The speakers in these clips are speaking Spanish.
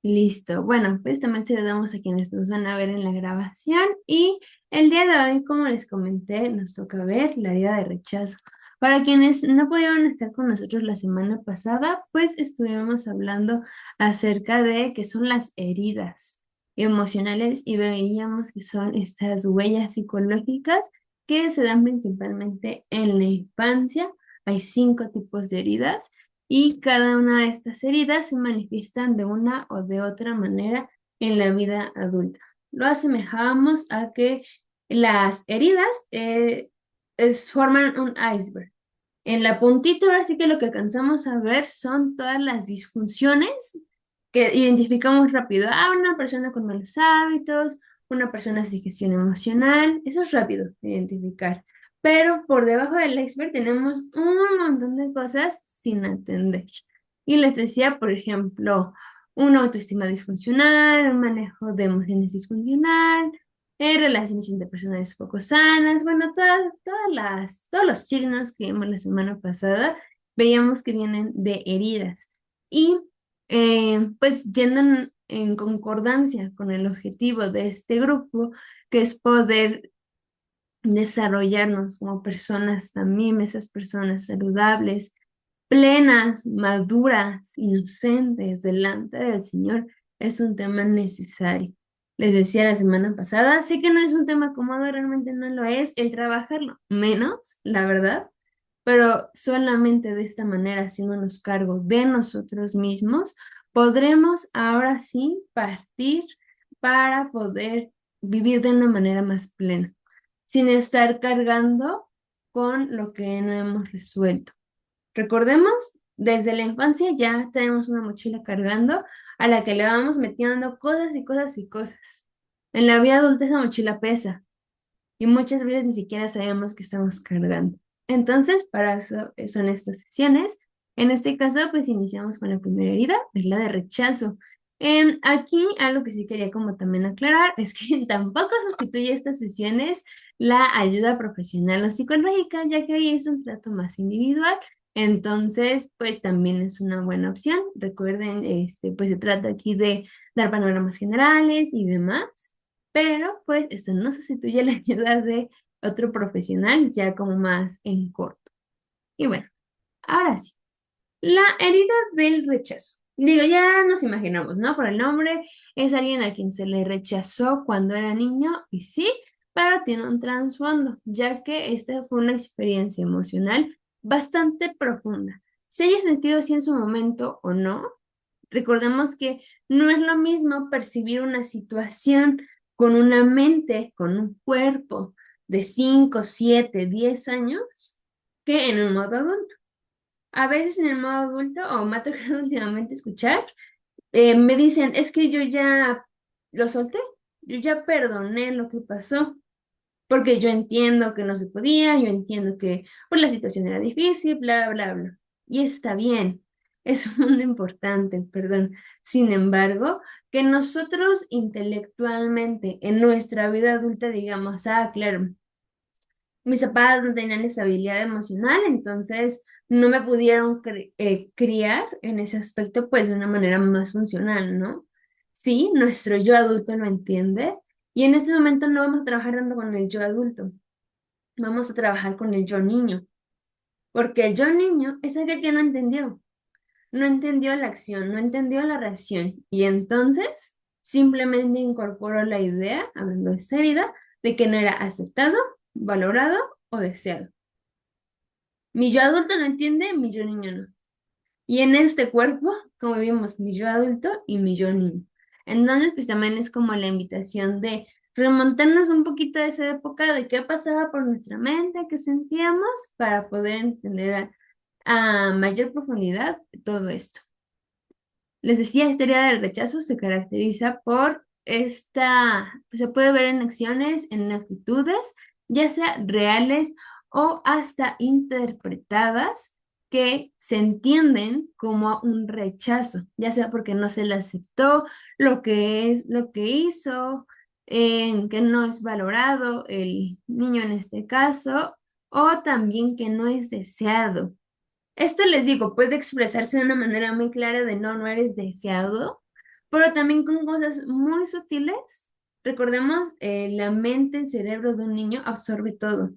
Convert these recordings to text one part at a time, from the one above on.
Listo. Bueno, pues también saludamos a quienes nos van a ver en la grabación y el día de hoy, como les comenté, nos toca ver la herida de rechazo. Para quienes no pudieron estar con nosotros la semana pasada, pues estuvimos hablando acerca de qué son las heridas emocionales y veíamos que son estas huellas psicológicas que se dan principalmente en la infancia. Hay 5 tipos de heridas y cada una de estas heridas se manifiestan de una o de otra manera en la vida adulta. Lo asemejamos a que las heridas forman un iceberg. En la puntita, ahora sí que lo que alcanzamos a ver son todas las disfunciones que identificamos rápido. Ah, una persona con malos hábitos, una persona sin gestión emocional, eso es rápido de identificar. Pero por debajo del iceberg tenemos un montón de cosas sin atender. Y les decía, por ejemplo, una autoestima disfuncional, un manejo de emociones disfuncional, relaciones interpersonales poco sanas, bueno, todos los signos que vimos la semana pasada, veíamos que vienen de heridas. Y pues yendo en concordancia con el objetivo de este grupo, que es poder desarrollarnos como personas también, esas personas saludables, plenas, maduras, inocentes delante del Señor, es un tema necesario. Les decía la semana pasada, sí que no es un tema cómodo, realmente no lo es, el trabajarlo menos, la verdad, pero solamente de esta manera, haciéndonos cargo de nosotros mismos, podremos ahora sí partir para poder vivir de una manera más plena, sin estar cargando con lo que no hemos resuelto. Recordemos, desde la infancia ya tenemos una mochila cargando a la que le vamos metiendo cosas y cosas y cosas. En la vida adulta esa mochila pesa y muchas veces ni siquiera sabemos que estamos cargando. Entonces, para eso son estas sesiones. En este caso, pues iniciamos con la primera herida, es la de rechazo. Aquí algo que sí quería como también aclarar es que tampoco sustituye estas sesiones la ayuda profesional o psicológica, ya que ahí es un trato más individual. Entonces, pues también es una buena opción. Recuerden, pues se trata aquí de dar panoramas generales y demás, pero pues esto no sustituye la ayuda de otro profesional ya como más en corto. Y bueno, ahora sí, la herida del rechazo. Digo, ya nos imaginamos, ¿no? Por el nombre, es alguien a quien se le rechazó cuando era niño y sí, pero tiene un trasfondo, ya que esta fue una experiencia emocional bastante profunda. Se haya sentido así en su momento o no, recordemos que no es lo mismo percibir una situación con una mente, con un cuerpo de 5, 7, 10 años que en un modo adulto. A veces en el modo adulto, o me ha tocado últimamente escuchar, me dicen, es que yo ya lo solté, yo ya perdoné lo que pasó, porque yo entiendo que no se podía, yo entiendo que pues, la situación era difícil, bla, bla, bla. Y eso está bien, es un mundo importante, perdón. Sin embargo, que nosotros intelectualmente en nuestra vida adulta digamos, ah, claro, mis papás no tenían estabilidad emocional, entonces no me pudieron criar en ese aspecto pues de una manera más funcional, ¿no? Sí, nuestro yo adulto lo entiende y en este momento no vamos a trabajar tanto con el yo adulto, vamos a trabajar con el yo niño, porque el yo niño es aquel que no entendió la acción, no entendió la reacción y entonces simplemente incorporó la idea, hablando de esta herida, de que no era aceptado, valorado o deseado. Mi yo adulto no entiende, mi yo niño no. Y en este cuerpo, como vimos, mi yo adulto y mi yo niño. Entonces, pues también es como la invitación de remontarnos un poquito a esa época de qué pasaba por nuestra mente, qué sentíamos, para poder entender a mayor profundidad todo esto. Les decía, esta herida del rechazo se caracteriza por se puede ver en acciones, en actitudes, ya sea reales o hasta interpretadas, que se entienden como un rechazo, ya sea porque no se le aceptó lo que hizo, que no es valorado el niño en este caso, o también que no es deseado. Esto les digo, puede expresarse de una manera muy clara de no, no eres deseado, pero también con cosas muy sutiles. Recordemos, la mente, el cerebro de un niño absorbe todo.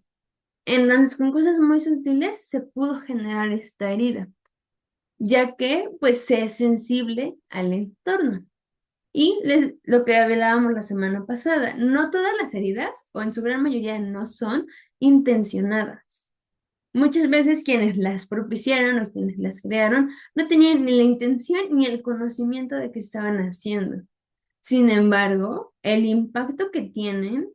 Entonces, con cosas muy sutiles se pudo generar esta herida, ya que pues se es sensible al entorno. Y lo que hablábamos la semana pasada, no todas las heridas, o en su gran mayoría, no son intencionadas. Muchas veces quienes las propiciaron o quienes las crearon no tenían ni la intención ni el conocimiento de qué estaban haciendo. Sin embargo, el impacto que tienen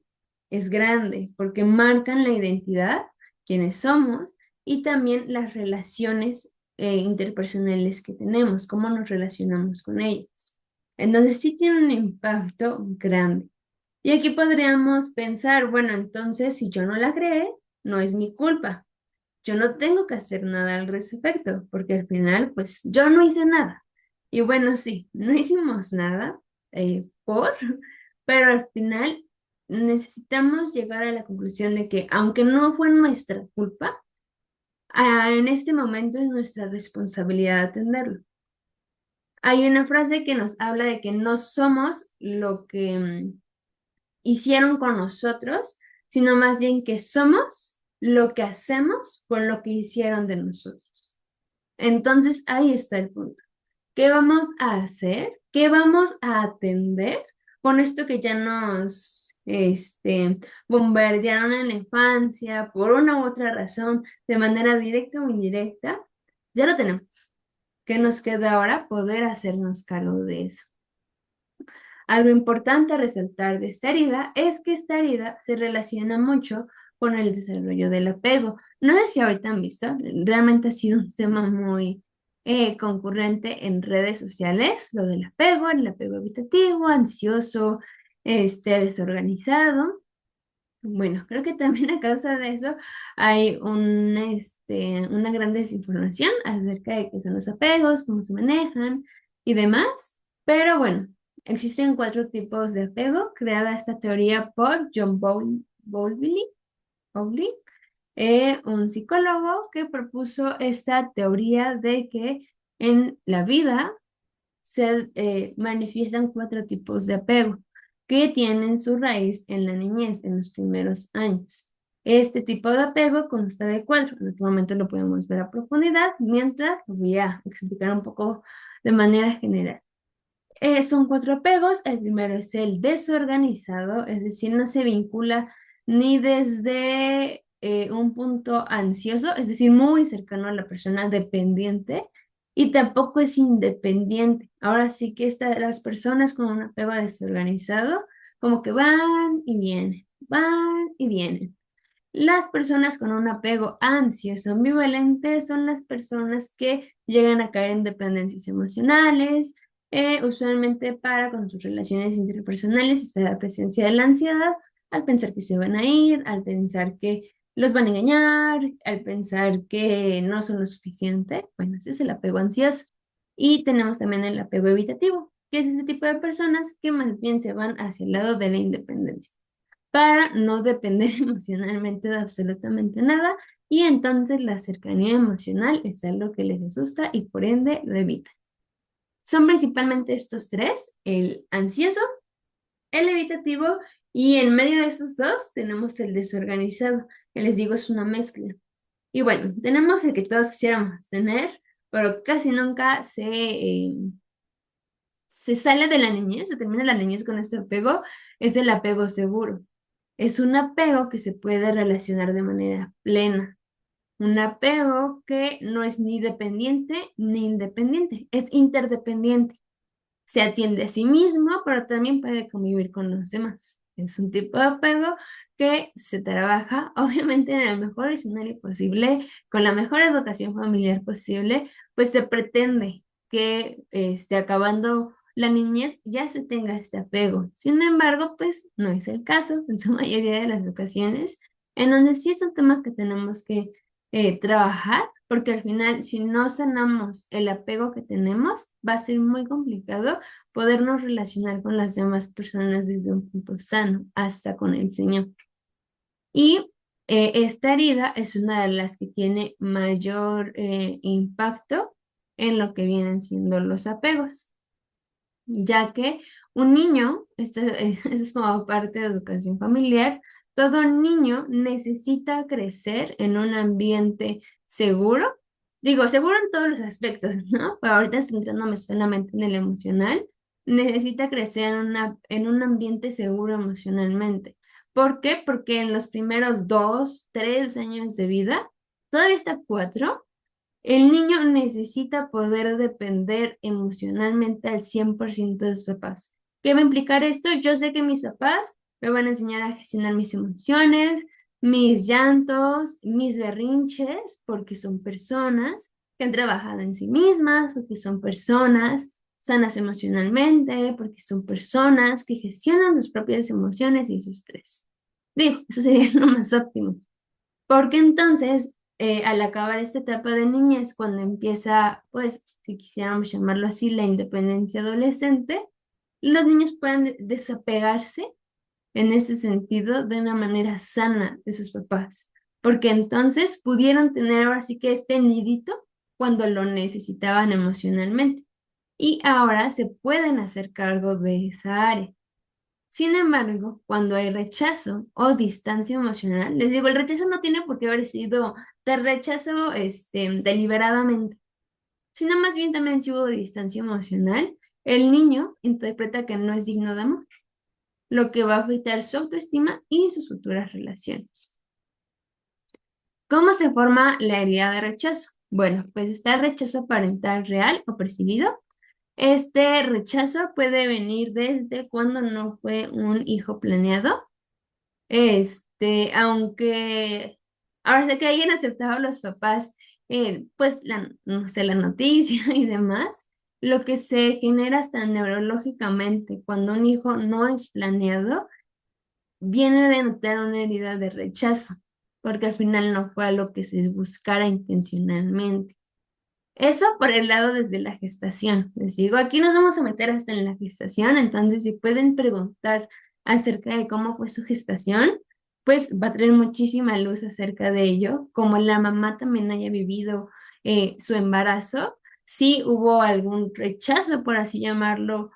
es grande porque marcan la identidad, quiénes somos y también las relaciones interpersonales que tenemos, cómo nos relacionamos con ellas. Entonces sí tiene un impacto grande. Y aquí podríamos pensar, bueno, entonces si yo no la creé, no es mi culpa. Yo no tengo que hacer nada al respecto, porque al final, pues yo no hice nada. Y bueno, sí, no hicimos nada pero al final necesitamos llegar a la conclusión de que aunque no fue nuestra culpa, en este momento es nuestra responsabilidad atenderlo. Hay una frase que nos habla de que no somos lo que hicieron con nosotros, sino más bien que somos lo que hacemos con lo que hicieron de nosotros. Entonces, ahí está el punto. ¿Qué vamos a hacer? ¿Qué vamos a atender con esto que ya nos bombardearon en la infancia por una u otra razón, de manera directa o indirecta? Ya lo tenemos. ¿Qué nos queda ahora? Poder hacernos cargo de eso. Algo importante a resaltar de esta herida es que esta herida se relaciona mucho con el desarrollo del apego. No sé si ahorita han visto, realmente ha sido un tema muy concurrente en redes sociales, lo del apego, el apego evitativo, ansioso, desorganizado. Bueno, creo que también a causa de eso hay una gran desinformación acerca de qué son los apegos, cómo se manejan y demás. Pero bueno, existen cuatro tipos de apego, creada esta teoría por John Bowlby, un psicólogo que propuso esta teoría de que en la vida se manifiestan cuatro tipos de apego que tienen su raíz en la niñez, en los primeros años. Este tipo de apego consta de cuatro. En este momento lo podemos ver a profundidad, mientras lo voy a explicar un poco de manera general. Son cuatro apegos. El primero es el desorganizado, es decir, no se vincula ni desde un punto ansioso, es decir, muy cercano a la persona dependiente, y tampoco es independiente. Ahora sí que las personas con un apego desorganizado, como que van y vienen, van y vienen. Las personas con un apego ansioso ambivalente son las personas que llegan a caer en dependencias emocionales, usualmente para con sus relaciones interpersonales está la presencia de la ansiedad, al pensar que se van a ir, al pensar que los van a engañar, al pensar que no son lo suficiente. Bueno, ese es el apego ansioso. Y tenemos también el apego evitativo, que es ese tipo de personas que más bien se van hacia el lado de la independencia para no depender emocionalmente de absolutamente nada y entonces la cercanía emocional es algo que les asusta y por ende lo evitan. Son principalmente estos tres, el ansioso, el evitativo y en medio de estos dos tenemos el desorganizado, que les digo es una mezcla. Y bueno, tenemos el que todos quisiéramos tener, pero casi nunca se sale de la niñez, se termina la niñez con este apego, es el apego seguro. Es un apego que se puede relacionar de manera plena. Un apego que no es ni dependiente ni independiente, es interdependiente. Se atiende a sí mismo, pero también puede convivir con los demás. Es un tipo de apego que se trabaja, obviamente, en el mejor escenario posible, con la mejor educación familiar posible, pues se pretende que acabando la niñez ya se tenga este apego. Sin embargo, pues no es el caso en su mayoría de las ocasiones, en donde sí es un tema que tenemos que trabajar, porque al final, si no sanamos el apego que tenemos, va a ser muy complicado podernos relacionar con las demás personas desde un punto sano, hasta con el Señor. Y esta herida es una de las que tiene mayor impacto en lo que vienen siendo los apegos. ya que un niño, esto es como parte de educación familiar, todo niño necesita crecer en un ambiente seguro, digo, seguro en todos los aspectos, ¿no? Pero ahorita centrándome solamente en el emocional, necesita crecer en un ambiente seguro emocionalmente. ¿Por qué? Porque en los primeros 2, 3 años de vida, todavía está 4, el niño necesita poder depender emocionalmente al 100% de sus papás. ¿Qué va a implicar esto? Yo sé que mis papás me van a enseñar a gestionar mis emociones, mis llantos, mis berrinches, porque son personas que han trabajado en sí mismas, porque son personas sanas emocionalmente, porque son personas que gestionan sus propias emociones y su estrés. Digo, eso sería lo más óptimo. Porque entonces, al acabar esta etapa de niñez, cuando empieza, pues, si quisiéramos llamarlo así, la independencia adolescente, los niños pueden desapegarse en ese sentido de una manera sana de sus papás, porque entonces pudieron tener ahora sí que este nidito cuando lo necesitaban emocionalmente y ahora se pueden hacer cargo de esa área. Sin embargo, cuando hay rechazo o distancia emocional, les digo, el rechazo no tiene por qué haber sido de rechazo deliberadamente, sino más bien también si hubo distancia emocional, el niño interpreta que no es digno de amor, lo que va a afectar su autoestima y sus futuras relaciones. ¿Cómo se forma la herida de rechazo? Bueno, pues está el rechazo parental real o percibido. Este rechazo puede venir desde cuando no fue un hijo planeado, aunque ahora sé que hayan aceptado los papás, pues, no sé, la noticia y demás, lo que se genera hasta neurológicamente cuando un hijo no es planeado, viene de notar una herida de rechazo, porque al final no fue a lo que se buscara intencionalmente. Eso por el lado desde la gestación. Les digo, aquí nos vamos a meter hasta en la gestación, entonces si pueden preguntar acerca de cómo fue su gestación, pues va a traer muchísima luz acerca de ello, como la mamá también haya vivido su embarazo, si hubo algún rechazo, por así llamarlo,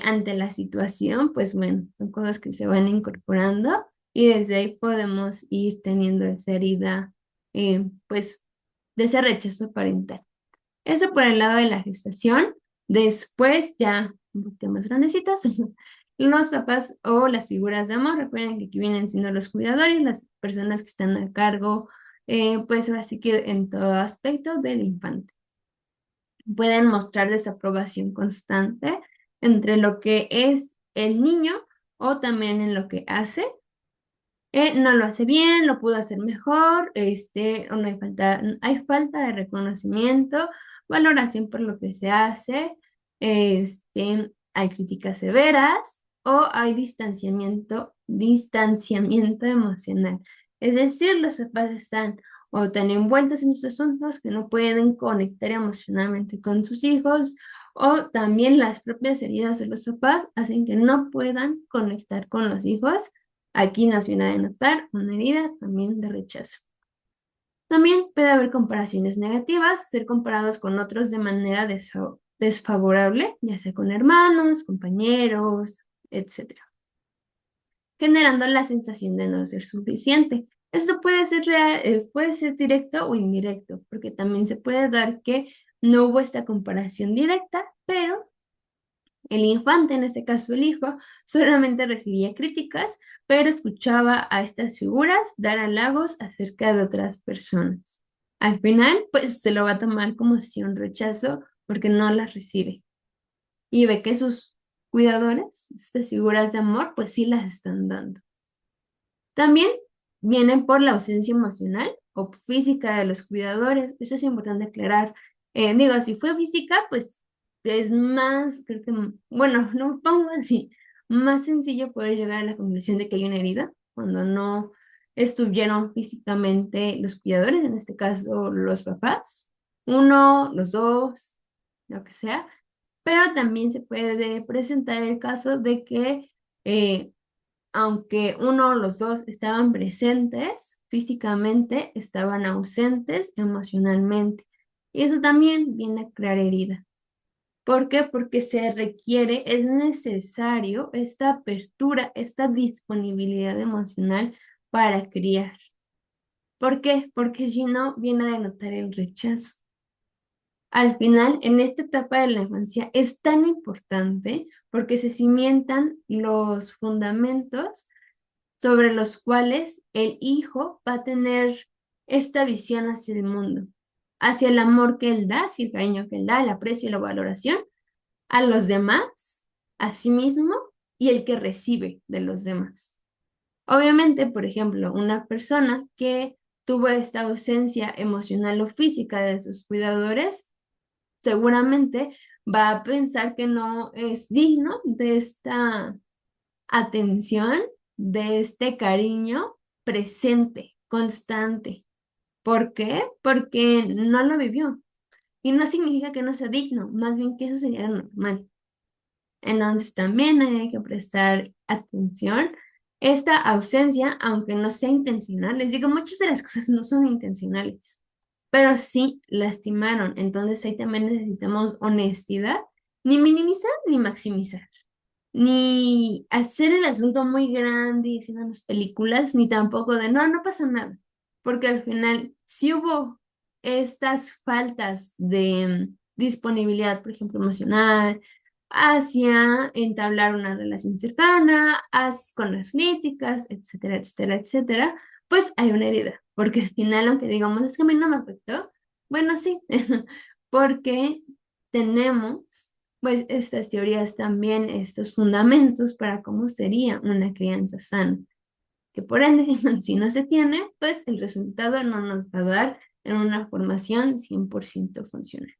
ante la situación, pues bueno, son cosas que se van incorporando y desde ahí podemos ir teniendo esa herida, pues, de ese rechazo parental. Eso por el lado de la gestación. Después, ya un poquito más grandecitos, los papás o las figuras de amor, recuerden que aquí vienen siendo los cuidadores, las personas que están a cargo, pues ahora sí que en todo aspecto del infante. Pueden mostrar desaprobación constante entre lo que es el niño o también en lo que hace. No lo hace bien, lo pudo hacer mejor, o no hay falta de reconocimiento, valoración por lo que se hace, hay críticas severas o hay distanciamiento emocional. Es decir, los papás están o tan envueltos en sus asuntos que no pueden conectar emocionalmente con sus hijos, o también las propias heridas de los papás hacen que no puedan conectar con los hijos. Aquí nos viene a denotar una herida también de rechazo. También puede haber comparaciones negativas, ser comparados con otros de manera desfavorable, ya sea con hermanos, compañeros, etcétera, generando la sensación de no ser suficiente. Esto puede ser real, puede ser directo o indirecto, porque también se puede dar que no hubo esta comparación directa, pero el infante, en este caso el hijo, solamente recibía críticas, pero escuchaba a estas figuras dar halagos acerca de otras personas. Al final, pues se lo va a tomar como si un rechazo porque no las recibe. Y ve que sus cuidadores, estas figuras de amor, pues sí las están dando. También vienen por la ausencia emocional o física de los cuidadores. Eso es importante aclarar. Digo, si fue física, pues es más, creo que, bueno, no lo pongo así, más sencillo poder llegar a la conclusión de que hay una herida cuando no estuvieron físicamente los cuidadores, en este caso los papás, uno, los dos, lo que sea, pero también se puede presentar el caso de que aunque uno o los dos estaban presentes físicamente, estaban ausentes emocionalmente. Y eso también viene a crear herida. ¿Por qué? Porque se requiere, es necesario esta apertura, esta disponibilidad emocional para criar. ¿Por qué? Porque si no, viene a denotar el rechazo. Al final, en esta etapa de la infancia es tan importante porque se cimentan los fundamentos sobre los cuales el hijo va a tener esta visión hacia el mundo, hacia el amor que él da, hacia el cariño que él da, el aprecio y la valoración a los demás, a sí mismo y el que recibe de los demás. Obviamente, por ejemplo, una persona que tuvo esta ausencia emocional o física de sus cuidadores, seguramente va a pensar que no es digno de esta atención, de este cariño presente, constante. ¿Por qué? Porque no lo vivió. Y no significa que no sea digno, más bien que eso sería lo normal. Entonces también hay que prestar atención. Esta ausencia, aunque no sea intencional, les digo, muchas de las cosas no son intencionales, pero sí lastimaron. Entonces ahí también necesitamos honestidad, ni minimizar ni maximizar, ni hacer el asunto muy grande y haciendo las películas, ni tampoco de no, no pasa nada, porque al final si hubo estas faltas de disponibilidad, por ejemplo, emocional, hacia entablar una relación cercana, con las críticas, etcétera, etcétera, etcétera, pues hay una herida, porque al final, aunque digamos, es que a mí no me afectó, bueno, sí, porque tenemos pues estas teorías también, estos fundamentos para cómo sería una crianza sana, que por ende, si no se tiene, pues el resultado no nos va a dar en una formación 100% funcional.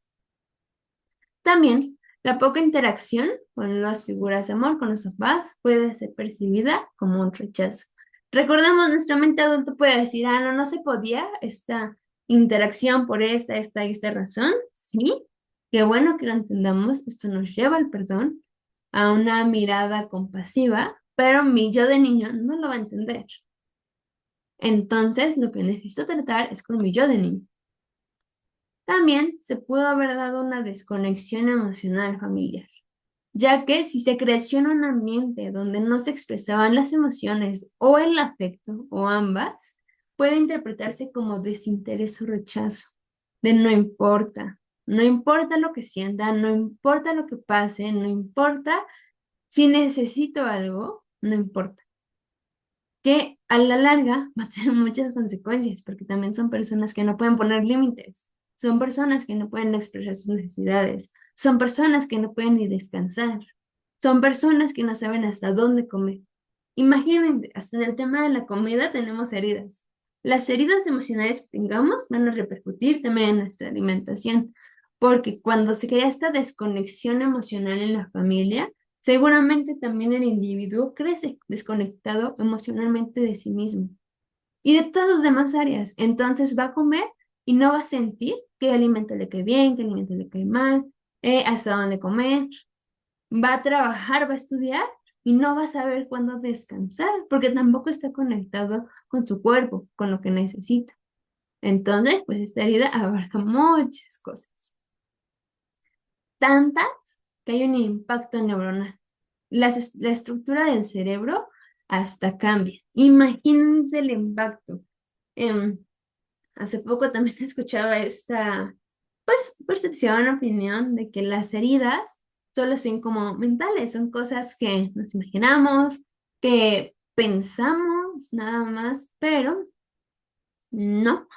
También, la poca interacción con las figuras de amor, con los papás, puede ser percibida como un rechazo. Recordemos, nuestra mente adulta puede decir, ah, no, no se podía esta interacción por y esta razón. Sí, qué bueno que lo entendamos. Esto nos lleva al perdón, a una mirada compasiva, pero mi yo de niño no lo va a entender. Entonces, lo que necesito tratar es con mi yo de niño. También se pudo haber dado una desconexión emocional familiar, ya que si se creció en un ambiente donde no se expresaban las emociones o el afecto o ambas, puede interpretarse como desinterés o rechazo, de no importa, no importa lo que sienta, no importa lo que pase, no importa si necesito algo, no importa, que a la larga va a tener muchas consecuencias, porque también son personas que no pueden poner límites, son personas que no pueden expresar sus necesidades, son personas que no pueden ni descansar, son personas que no saben hasta dónde comer. Imaginen, hasta en el tema de la comida tenemos heridas. Las heridas emocionales que tengamos van a repercutir también en nuestra alimentación, porque cuando se crea esta desconexión emocional en la familia, seguramente también el individuo crece desconectado emocionalmente de sí mismo y de todas las demás áreas. Entonces va a comer y no va a sentir qué alimento le cae bien, qué alimento le cae mal, hasta dónde comer. Va a trabajar, va a estudiar y no va a saber cuándo descansar porque tampoco está conectado con su cuerpo, con lo que necesita. Entonces, pues esta herida abarca muchas cosas, tantas que hay un impacto neuronal. La estructura del cerebro hasta cambia. Imagínense el impacto. Em, Hace poco también escuchaba esta, pues, percepción, opinión de que las heridas solo son como mentales, son cosas que nos imaginamos, que pensamos nada más, pero no,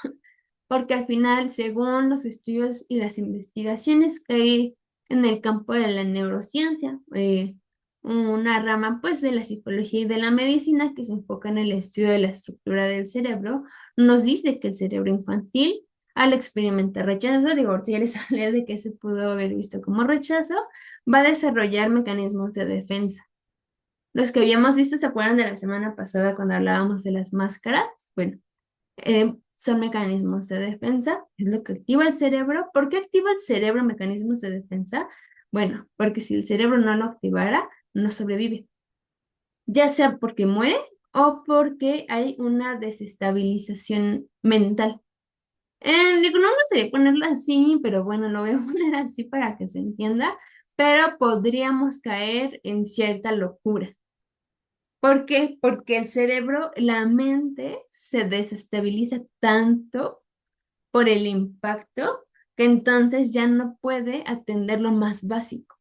porque al final, según los estudios y las investigaciones que hay en el campo de la neurociencia, una rama pues de la psicología y de la medicina que se enfoca en el estudio de la estructura del cerebro, nos dice que el cerebro infantil, al experimentar rechazo, digo, ahorita ya les hablé de que se pudo haber visto como rechazo, va a desarrollar mecanismos de defensa. Los que habíamos visto, ¿se acuerdan de la semana pasada cuando hablábamos de las máscaras? Bueno, son mecanismos de defensa, es lo que activa el cerebro. ¿Por qué activa el cerebro mecanismos de defensa? Bueno, porque si el cerebro no lo activara, no sobrevive, ya sea porque muere o porque hay una desestabilización mental. Digo, no me gustaría ponerlo así, pero bueno, lo voy a poner así para que se entienda. pero podríamos caer en cierta locura. ¿Por qué? Porque el cerebro, la mente se desestabiliza tanto por el impacto que entonces ya no puede atender lo más básico.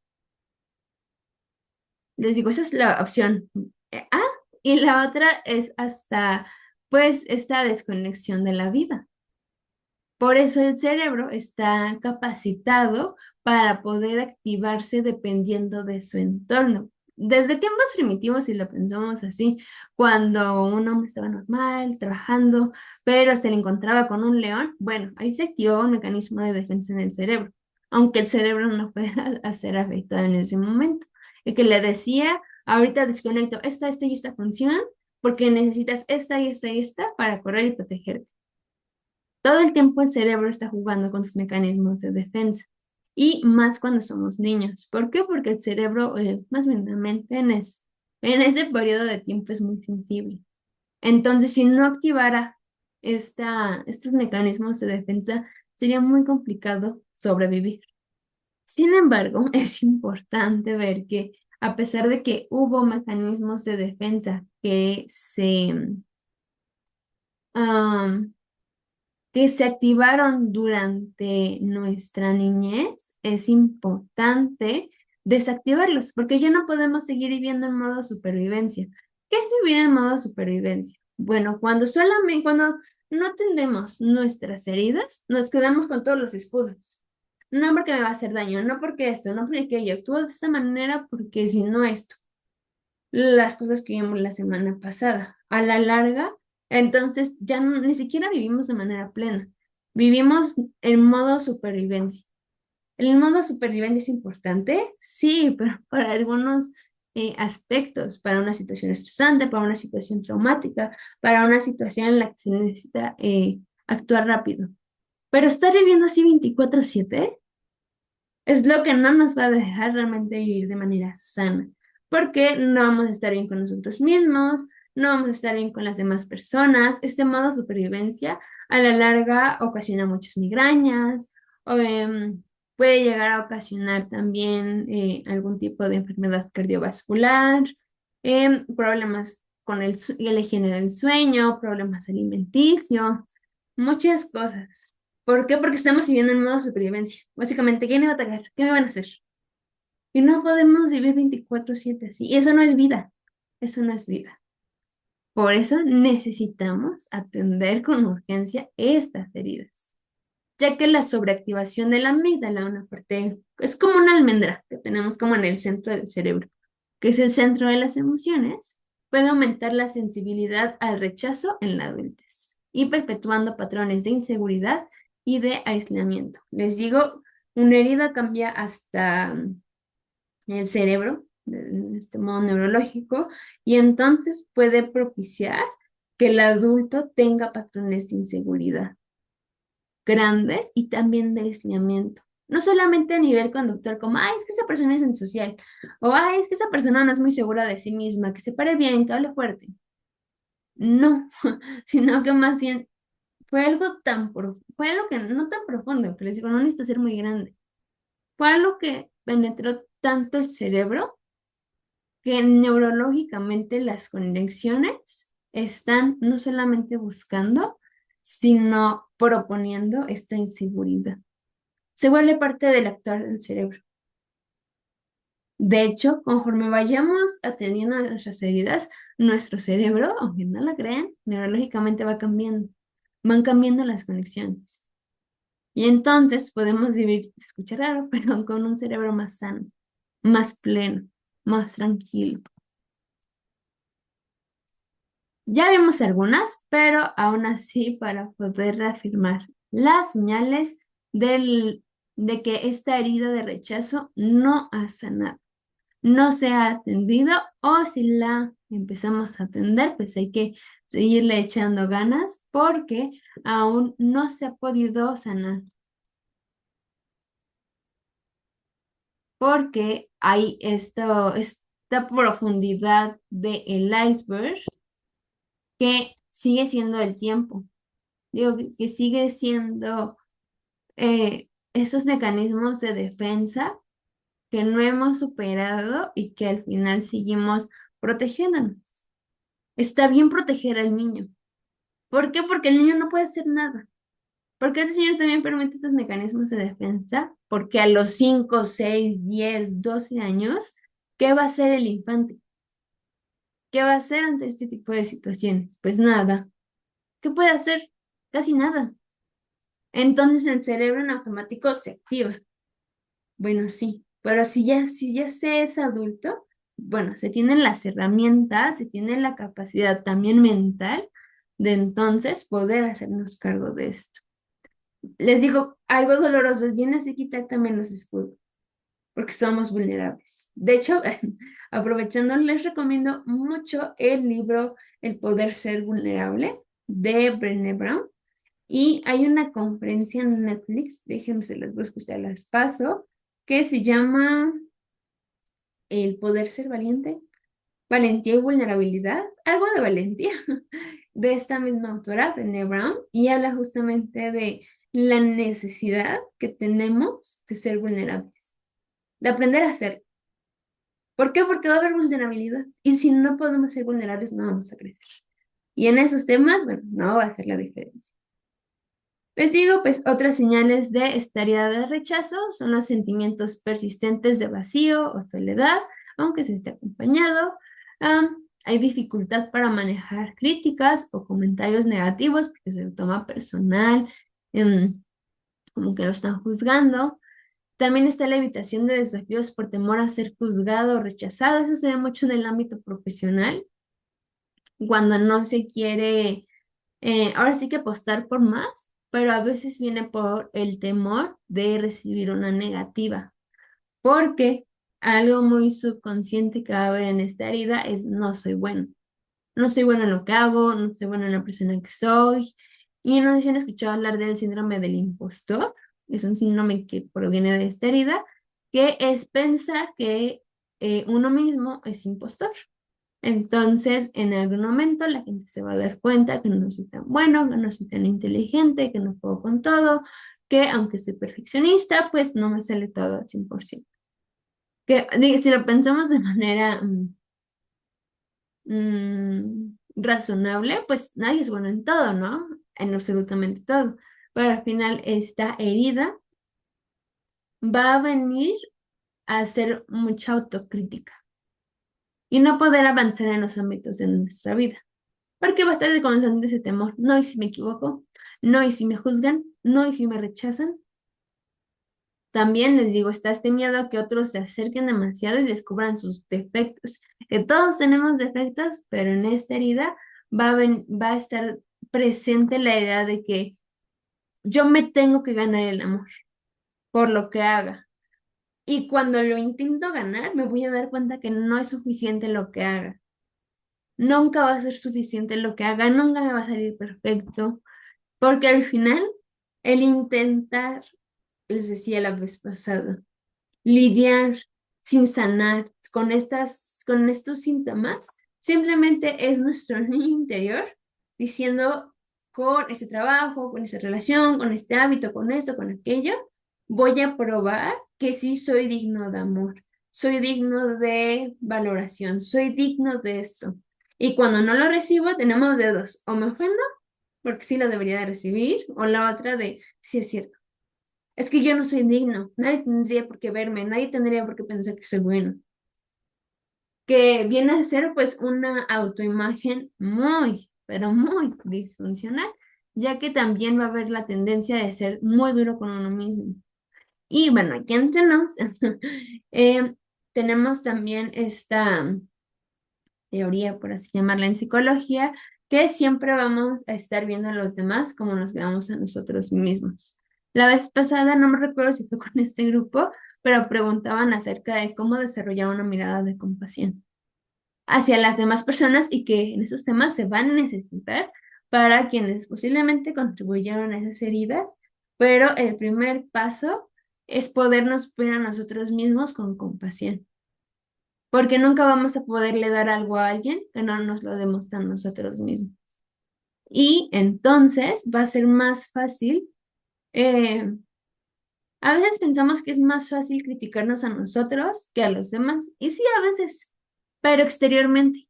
Les digo, esa es la opción A, y la otra es hasta, pues, esta desconexión de la vida. Por eso el cerebro está capacitado para poder activarse dependiendo de su entorno. Desde tiempos primitivos, si lo pensamos así, cuando un hombre estaba normal, trabajando, pero se le encontraba con un león, bueno, ahí se activaba un mecanismo de defensa en el cerebro, aunque el cerebro no pueda ser afectado en ese momento. Y que le decía, ahorita desconecto esta y esta función, porque necesitas esta y esta y esta para correr y protegerte. Todo el tiempo el cerebro está jugando con sus mecanismos de defensa y más cuando somos niños. ¿Por qué? Porque el cerebro, más bien la mente en ese periodo de tiempo es muy sensible. Entonces, si no activara estos mecanismos de defensa, sería muy complicado sobrevivir. Sin embargo, es importante ver que a pesar de que hubo mecanismos de defensa am, que se activaron durante nuestra niñez, es importante desactivarlos, porque ya no podemos seguir viviendo en modo supervivencia. ¿Qué es vivir en modo supervivencia? Bueno, cuando no atendemos nuestras heridas, nos quedamos con todos los escudos. No porque me va a hacer daño, no porque esto, no porque aquello. Actúo de esta manera porque si no esto las cosas que vimos la semana pasada. A la larga, entonces ya ni siquiera vivimos de manera plena. Vivimos en modo supervivencia. ¿El modo supervivencia es importante? Sí, pero para algunos aspectos, para una situación estresante, para una situación traumática, para una situación en la que se necesita actuar rápido. Pero estar viviendo así 24/7 es lo que no nos va a dejar realmente vivir de manera sana, porque no vamos a estar bien con nosotros mismos, no vamos a estar bien con las demás personas. Este modo de supervivencia a la larga ocasiona muchas migrañas, o, puede llegar a ocasionar también algún tipo de enfermedad cardiovascular, problemas con la higiene del sueño, problemas alimenticios, muchas cosas. ¿Por qué? Porque estamos viviendo en modo supervivencia. Básicamente, ¿quién me va a atacar? ¿Qué me van a hacer? Y no podemos vivir 24/7 así. Y eso no es vida. Eso no es vida. Por eso necesitamos atender con urgencia estas heridas, ya que la sobreactivación de la amígdala, una parte, es como una almendra que tenemos como en el centro del cerebro, que es el centro de las emociones, puede aumentar la sensibilidad al rechazo en la adultez y perpetuando patrones de inseguridad y de aislamiento. Les digo, una herida cambia hasta el cerebro, de este modo neurológico, y entonces puede propiciar que el adulto tenga patrones de inseguridad grandes y también de aislamiento. No solamente a nivel conductual, como, ay, es que esa persona es antisocial, o ay, es que esa persona no es muy segura de sí misma, que se pare bien, que hable fuerte. No, sino que más bien fue algo que no tan profundo, que les digo, no necesita ser muy grande. Fue algo que penetró tanto el cerebro que neurológicamente las conexiones están no solamente buscando, sino proponiendo esta inseguridad. Se vuelve parte del actuar del cerebro. De hecho, conforme vayamos atendiendo a nuestras heridas, nuestro cerebro, aunque no lo crean, neurológicamente va cambiando. Van cambiando las conexiones. Y entonces podemos vivir, se escucha raro, pero con un cerebro más sano, más pleno, más tranquilo. Ya vimos algunas, pero aún así para poder reafirmar las señales de que esta herida de rechazo no ha sanado, no se ha atendido, o si la empezamos a atender, pues hay que seguirle echando ganas porque aún no se ha podido sanar, porque hay esta profundidad del iceberg que sigue siendo el tiempo. Digo que sigue siendo esos mecanismos de defensa que no hemos superado y que al final seguimos protegiéndonos. Está bien proteger al niño. ¿Por qué? Porque el niño no puede hacer nada. Porque el señor también permite estos mecanismos de defensa, porque a los 5, 6, 10, 12 años, ¿qué va a hacer el infante? ¿Qué va a hacer ante este tipo de situaciones? Pues nada. ¿Qué puede hacer? Casi nada. Entonces el cerebro en automático se activa. Bueno, sí, pero si ya se es adulto, bueno, se tienen las herramientas, se tiene la capacidad también mental de entonces poder hacernos cargo de esto. Les digo, algo doloroso, viene así quitar también los escudos, porque somos vulnerables. De hecho, aprovechando, les recomiendo mucho el libro El poder ser vulnerable de Brené Brown. Y hay una conferencia en Netflix, déjenme se las busco, se las paso, que se llama El poder ser valiente, valentía y vulnerabilidad, algo de valentía, de esta misma autora, Brené Brown, y habla justamente de la necesidad que tenemos de ser vulnerables, de aprender a ser. ¿Por qué? Porque va a haber vulnerabilidad. Y si no podemos ser vulnerables, no vamos a crecer. Y en esos temas, bueno, no va a hacer la diferencia. Les digo, pues otras señales de esta herida de rechazo son los sentimientos persistentes de vacío o soledad, aunque se esté acompañado. Hay dificultad para manejar críticas o comentarios negativos porque se lo toma personal, como que lo están juzgando. También está la evitación de desafíos por temor a ser juzgado o rechazado. Eso se ve mucho en el ámbito profesional, cuando no se quiere ahora sí que apostar por más, pero a veces viene por el temor de recibir una negativa, porque algo muy subconsciente que va a haber en esta herida es no soy bueno, no soy bueno en lo que hago, no soy bueno en la persona que soy, y no sé si han escuchado hablar del síndrome del impostor, es un síndrome que proviene de esta herida, que es pensar que uno mismo es impostor. Entonces, en algún momento la gente se va a dar cuenta que no soy tan bueno, que no soy tan inteligente, que no puedo con todo, que aunque soy perfeccionista, pues no me sale todo al 100%. Si lo pensamos de manera razonable, pues nadie es bueno en todo, ¿no? En absolutamente todo. Pero al final esta herida va a venir a hacer mucha autocrítica y no poder avanzar en los ámbitos de nuestra vida. Porque va a estar de constante ese temor. No, y si me equivoco, no, y si me juzgan, no, y si me rechazan. También les digo, está este miedo a que otros se acerquen demasiado y descubran sus defectos. Que todos tenemos defectos, pero en esta herida va a estar presente la idea de que yo me tengo que ganar el amor por lo que haga. Y cuando lo intento ganar, me voy a dar cuenta que no es suficiente lo que haga. Nunca va a ser suficiente lo que haga, nunca me va a salir perfecto. Porque al final, el intentar, les decía la vez pasada, lidiar sin sanar con estos síntomas, simplemente es nuestro niño interior diciendo, con este trabajo, con esta relación, con este hábito, con esto, con aquello, voy a probar que sí soy digno de amor, soy digno de valoración, soy digno de esto. Y cuando no lo recibo, tenemos de dos, o me ofendo porque sí lo debería de recibir, o la otra de, sí es cierto, es que yo no soy digno, nadie tendría por qué verme, nadie tendría por qué pensar que soy bueno, que viene a ser pues una autoimagen muy, pero muy disfuncional, ya que también va a haber la tendencia de ser muy duro con uno mismo. Y bueno, aquí entre nos, eh, tenemos también esta teoría, por así llamarla en psicología, que siempre vamos a estar viendo a los demás como nos veamos a nosotros mismos. La vez pasada, no me recuerdo si fue con este grupo, pero preguntaban acerca de cómo desarrollar una mirada de compasión hacia las demás personas y que en esos temas se van a necesitar para quienes posiblemente contribuyeron a esas heridas, pero el primer paso es podernos ver a nosotros mismos con compasión, porque nunca vamos a poderle dar algo a alguien que no nos lo demos a nosotros mismos. Y entonces va a ser más fácil eh, A veces pensamos que es más fácil criticarnos a nosotros que a los demás. Y sí, a veces, pero exteriormente,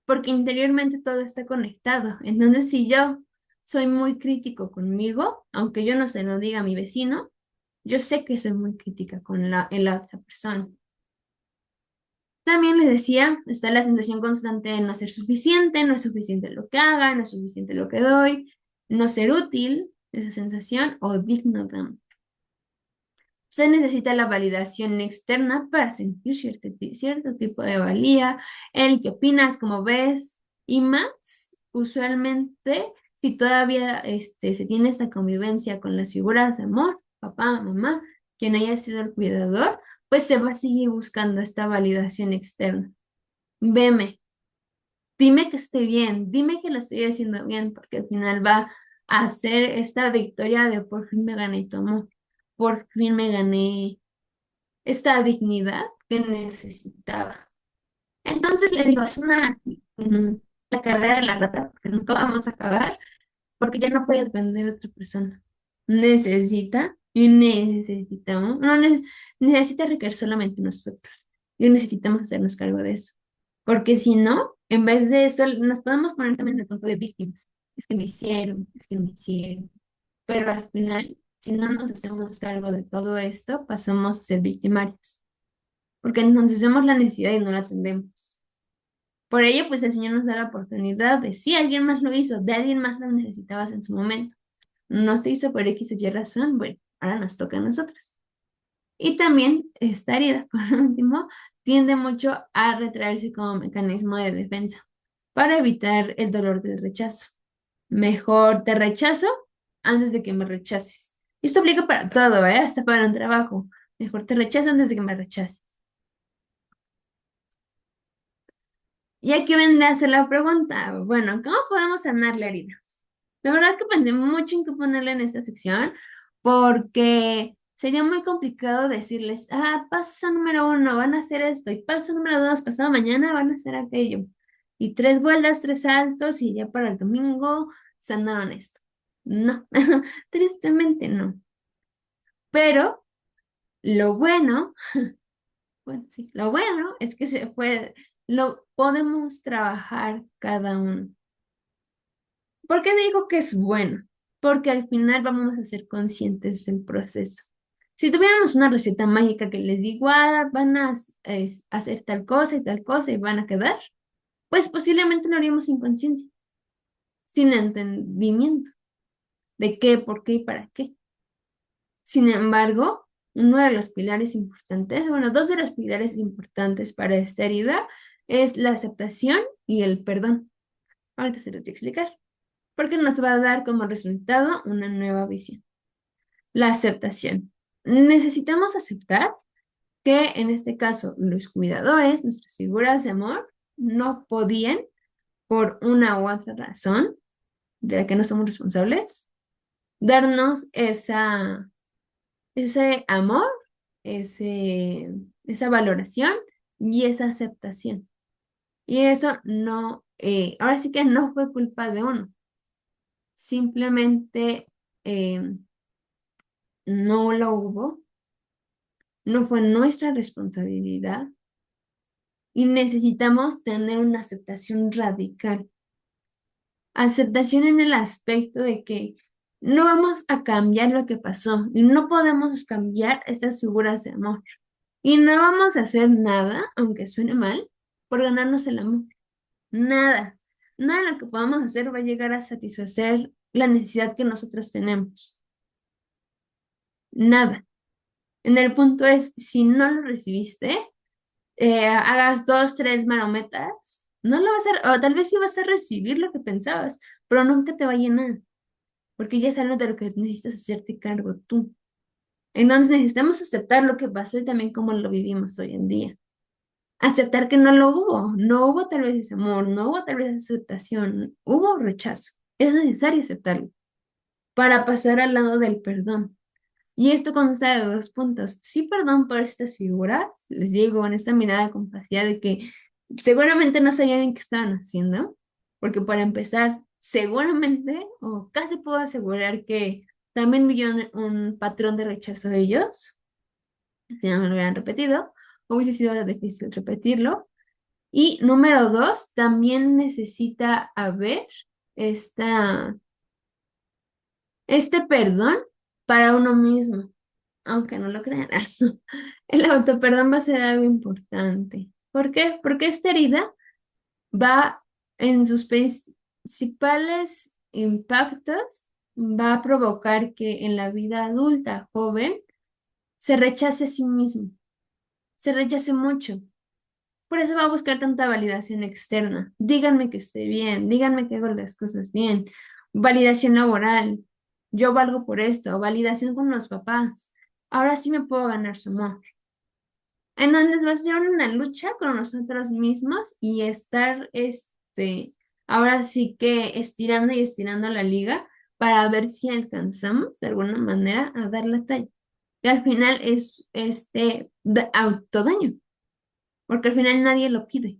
porque interiormente todo está conectado. Entonces, si yo soy muy crítico conmigo, aunque yo no se lo diga a mi vecino, yo sé que soy muy crítica en la otra persona. También les decía, está la sensación constante de no ser suficiente, no es suficiente lo que haga, no es suficiente lo que doy, no ser útil, esa sensación, o digno de. Se necesita la validación externa para sentir cierto tipo de valía, el que opinas, como ves, y más, usualmente, si todavía se tiene esta convivencia con las figuras de amor, papá, mamá, quien haya sido el cuidador, pues se va a seguir buscando esta validación externa. Veme, dime que estoy bien, dime que lo estoy haciendo bien, porque al final va a ser esta victoria de por fin me gané tu amor, por fin me gané esta dignidad que necesitaba. Entonces le digo, es la carrera de la rata, porque nunca vamos a acabar, porque ya no puede depender de otra persona. Necesita y necesitamos, no necesita recaer solamente en nosotros. Y necesitamos hacernos cargo de eso. Porque si no, en vez de eso, nos podemos poner también en el punto de víctimas. Es que me hicieron, es que me hicieron. Pero al final, si no nos hacemos cargo de todo esto, pasamos a ser victimarios porque entonces vemos la necesidad y no la atendemos. Por ello, pues el Señor nos da la oportunidad de si alguien más lo hizo, de alguien más lo necesitabas en su momento. No se hizo por X o Y razón, bueno, ahora nos toca a nosotros. Y también esta herida, por último, tiende mucho a retraerse como mecanismo de defensa para evitar el dolor del rechazo. Mejor te rechazo antes de que me rechaces. Y esto aplica para todo, ¿eh? Hasta para un trabajo. Mejor te rechazo antes de que me rechaces. Y aquí vendrá a ser la pregunta, bueno, ¿cómo podemos sanar la herida? La verdad que pensé mucho en qué ponerle en esta sección, porque sería muy complicado decirles, paso número uno, van a hacer esto, y paso número dos, pasado mañana van a hacer aquello. Y tres vueltas, tres saltos, y ya para el domingo sanaron esto. No, tristemente no. Pero lo bueno, bueno, sí, lo bueno es que lo podemos trabajar cada uno. ¿Por qué digo que es bueno? Porque al final vamos a ser conscientes del proceso. Si tuviéramos una receta mágica que les digo, van a hacer tal cosa y van a quedar, pues posiblemente lo haríamos sin conciencia, sin entendimiento de qué, por qué y para qué. Sin embargo, uno de los pilares importantes, bueno, dos de los pilares importantes para esta herida es la aceptación y el perdón. Ahorita se los voy a explicar, porque nos va a dar como resultado una nueva visión. La aceptación. Necesitamos aceptar que en este caso los cuidadores, nuestras figuras de amor, no podían, por una u otra razón, de la que no somos responsables, darnos ese amor, esa valoración y esa aceptación. Y eso no, ahora sí que no fue culpa de uno, simplemente eh, no lo hubo, no fue nuestra responsabilidad y necesitamos tener una aceptación radical. Aceptación en el aspecto de que no vamos a cambiar lo que pasó y no podemos cambiar estas figuras de amor. Y no vamos a hacer nada, aunque suene mal, por ganarnos el amor. Nada. Nada de lo que podamos hacer va a llegar a satisfacer la necesidad que nosotros tenemos. Nada. En el punto es, si no lo recibiste, hagas dos, tres marometas, no lo vas a, o tal vez sí vas a recibir lo que pensabas, pero nunca te va a llenar, porque ya es algo de lo que necesitas hacerte cargo tú. Entonces necesitamos aceptar lo que pasó y también cómo lo vivimos hoy en día. Aceptar que no lo hubo, no hubo tal vez ese amor, no hubo tal vez aceptación, hubo rechazo. Es necesario aceptarlo para pasar al lado del perdón. Y esto consta de dos puntos. Sí, perdón por estas figuras, les digo, en esta mirada de compasión de que seguramente no sabían en qué estaban haciendo, porque para empezar, seguramente, o casi puedo asegurar que también vivieron un patrón de rechazo ellos, si no me lo hubieran repetido, hubiese sido difícil repetirlo. Y número dos, también necesita haber esta, este perdón para uno mismo, aunque no lo crean. El autoperdón va a ser algo importante. ¿Por qué? Porque esta herida va en sus principales impactos, va a provocar que en la vida adulta, joven, se rechace a sí mismo, se rechace mucho. Por eso va a buscar tanta validación externa. Díganme que estoy bien, díganme que hago las cosas bien. Validación laboral, yo valgo por esto, validación con los papás. Ahora sí me puedo ganar su amor. Entonces va a ser una lucha con nosotros mismos y estar, ahora sí que estirando y estirando la liga para ver si alcanzamos de alguna manera a dar la talla. Que al final es de autodaño, porque al final nadie lo pide.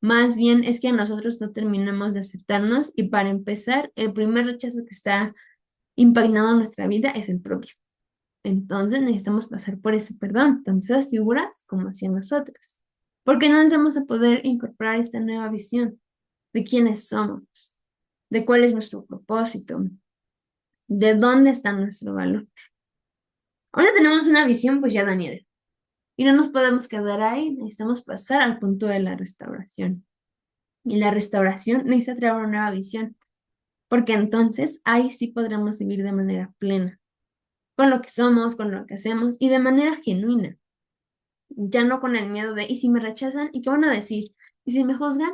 Más bien es que nosotros no terminamos de aceptarnos y para empezar, el primer rechazo que está impregnado en nuestra vida es el propio. Entonces necesitamos pasar por ese perdón, tanto las figuras como hacia nosotros. Porque no nos vamos a poder incorporar esta nueva visión de quiénes somos, de cuál es nuestro propósito, de dónde está nuestro valor. Ahora tenemos una visión, pues ya Daniel, y no nos podemos quedar ahí, necesitamos pasar al punto de la restauración. Y la restauración necesita traer una nueva visión, porque entonces ahí sí podremos vivir de manera plena, con lo que somos, con lo que hacemos y de manera genuina. Ya no con el miedo de, ¿y si me rechazan? ¿Y qué van a decir? ¿Y si me juzgan?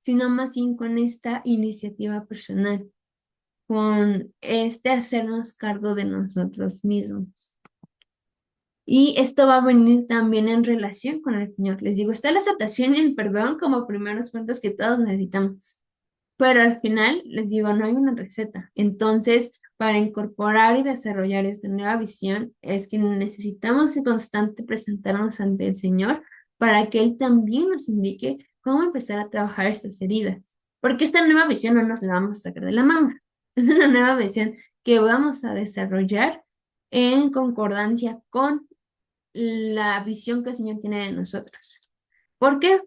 Sino más bien con esta iniciativa personal, con este hacernos cargo de nosotros mismos. Y esto va a venir también en relación con el Señor. Les digo, está la aceptación y el perdón como primeros puntos que todos necesitamos. Pero al final, les digo, no hay una receta. Entonces, para incorporar y desarrollar esta nueva visión, es que necesitamos de constante presentarnos ante el Señor para que Él también nos indique cómo empezar a trabajar estas heridas. Porque esta nueva visión no nos la vamos a sacar de la manga. Es una nueva visión que vamos a desarrollar en concordancia con la visión que el Señor tiene de nosotros. ¿Por qué?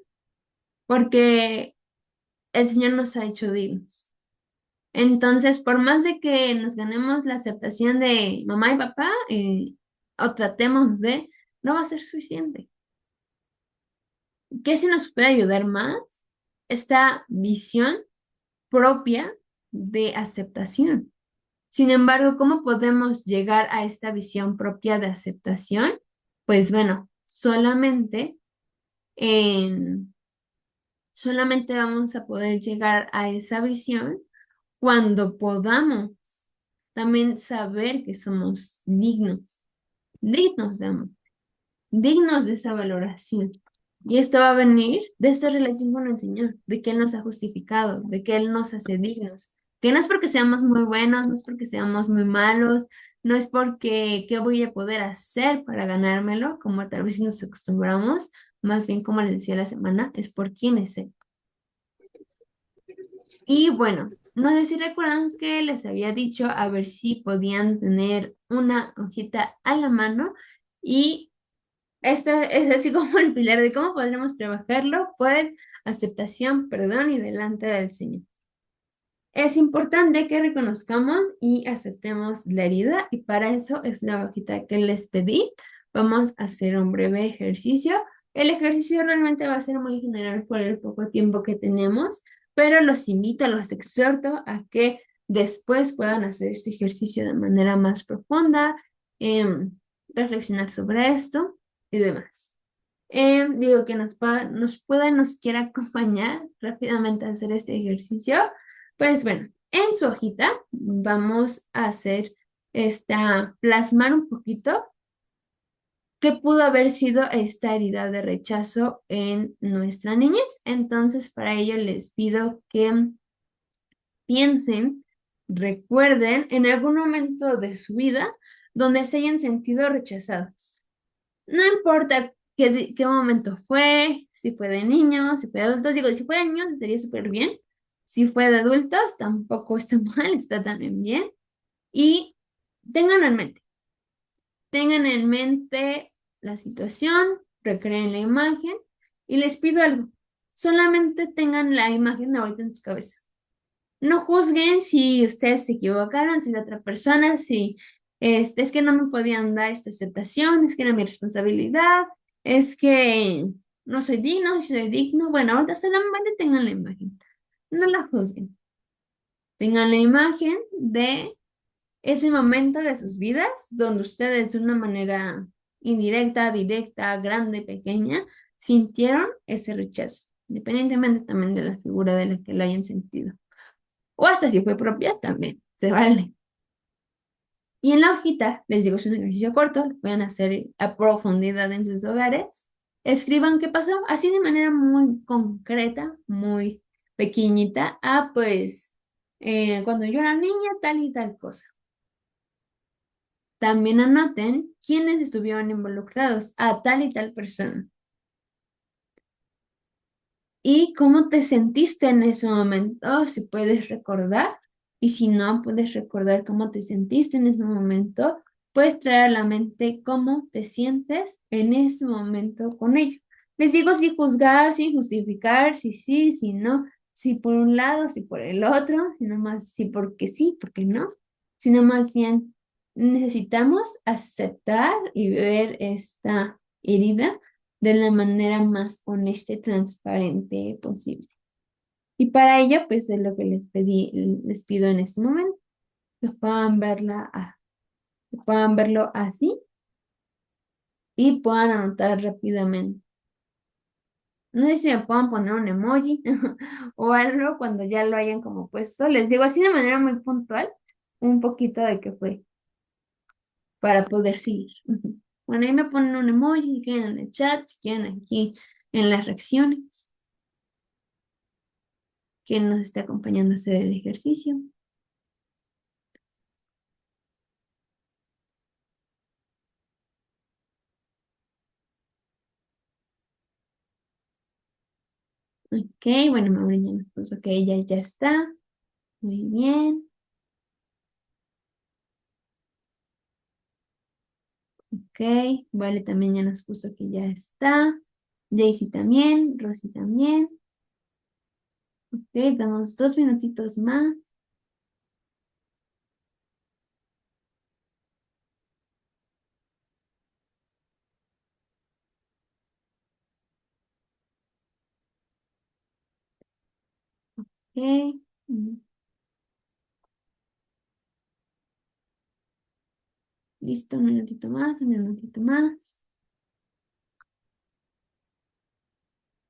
Porque el Señor nos ha hecho dignos. Entonces, por más de que nos ganemos la aceptación de mamá y papá o tratemos de, no va a ser suficiente. ¿Qué se nos puede ayudar más? Esta visión propia de aceptación. Sin embargo, ¿cómo podemos llegar a esta visión propia de aceptación? Pues bueno, en, solamente vamos a poder llegar a esa visión cuando podamos también saber que somos dignos, dignos de amor, dignos de esa valoración. Y esto va a venir de esta relación con el Señor, de que Él nos ha justificado, de que Él nos hace dignos, que no es porque seamos muy buenos, no es porque seamos muy malos, no es porque qué voy a poder hacer para ganármelo, como tal vez nos acostumbramos, más bien como les decía la semana, es por quién es Él. Y bueno, no sé si recuerdan que les había dicho a ver si podían tener una hojita a la mano y esta es así como el pilar de cómo podremos trabajarlo, pues aceptación, perdón y delante del Señor. Es importante que reconozcamos y aceptemos la herida y para eso es la hojita que les pedí. Vamos a hacer un breve ejercicio. El ejercicio realmente va a ser muy general por el poco tiempo que tenemos, pero los invito, los exhorto a que después puedan hacer este ejercicio de manera más profunda, reflexionar sobre esto y demás. Digo que nos quiera acompañar rápidamente a hacer este ejercicio. Pues bueno, en su hojita vamos a hacer plasmar un poquito qué pudo haber sido esta herida de rechazo en nuestra niñez. Entonces, para ello les pido que piensen, recuerden en algún momento de su vida donde se hayan sentido rechazados. No importa qué momento fue, si fue de niños, si fue de adultos. Digo, si fue de niños estaría súper bien. Si fue de adultos, tampoco está mal, está también bien. Y tengan en mente, tengan en mente la situación, recreen la imagen y les pido algo. Solamente tengan la imagen ahorita en su cabeza. No juzguen si ustedes se equivocaron, si la otra persona, si es que no me podían dar esta aceptación, es que era mi responsabilidad, es que no soy digno, si soy digno. Bueno, ahorita solamente tengan la imagen. No la juzguen. Tengan la imagen de ese momento de sus vidas donde ustedes de una manera indirecta, directa, grande, pequeña, sintieron ese rechazo, independientemente también de la figura de la que lo hayan sentido. O hasta si fue propia, también se vale. Y en la hojita, les digo, es un ejercicio corto, lo pueden hacer a profundidad en sus hogares. Escriban qué pasó, así de manera muy concreta, muy pequeñita. Ah, pues cuando yo era niña, tal y tal cosa. También anoten quiénes estuvieron involucrados a tal y tal persona. ¿Y cómo te sentiste en ese momento? Si puedes recordar. Y si no puedes recordar cómo te sentiste en ese momento, puedes traer a la mente cómo te sientes en ese momento con ello. Les digo sin juzgar, sin justificar, si sí, si no, si por un lado, si por el otro, sino más si porque sí, porque no, sino más bien necesitamos aceptar y ver esta herida de la manera más honesta y transparente posible. Y para ello, pues es lo que les pido en este momento, que puedan que puedan verlo así y puedan anotar rápidamente. No sé si me puedan poner un emoji o algo cuando ya lo hayan como puesto. Les digo así de manera muy puntual, un poquito de qué fue para poder seguir. Ujú. Bueno, ahí me ponen un emoji si quieren en el chat, si quieren aquí en las reacciones. Quien nos esté acompañando a hacer el ejercicio. Ok, bueno, Mauri ya nos puso que ella ya está. Muy bien. Ok, vale, también ya nos puso que ya está. Jaycee también, Rosy también. Ok, damos 2 minutitos más. Ok, mm, listo, 1 minutito más, 1 minutito más.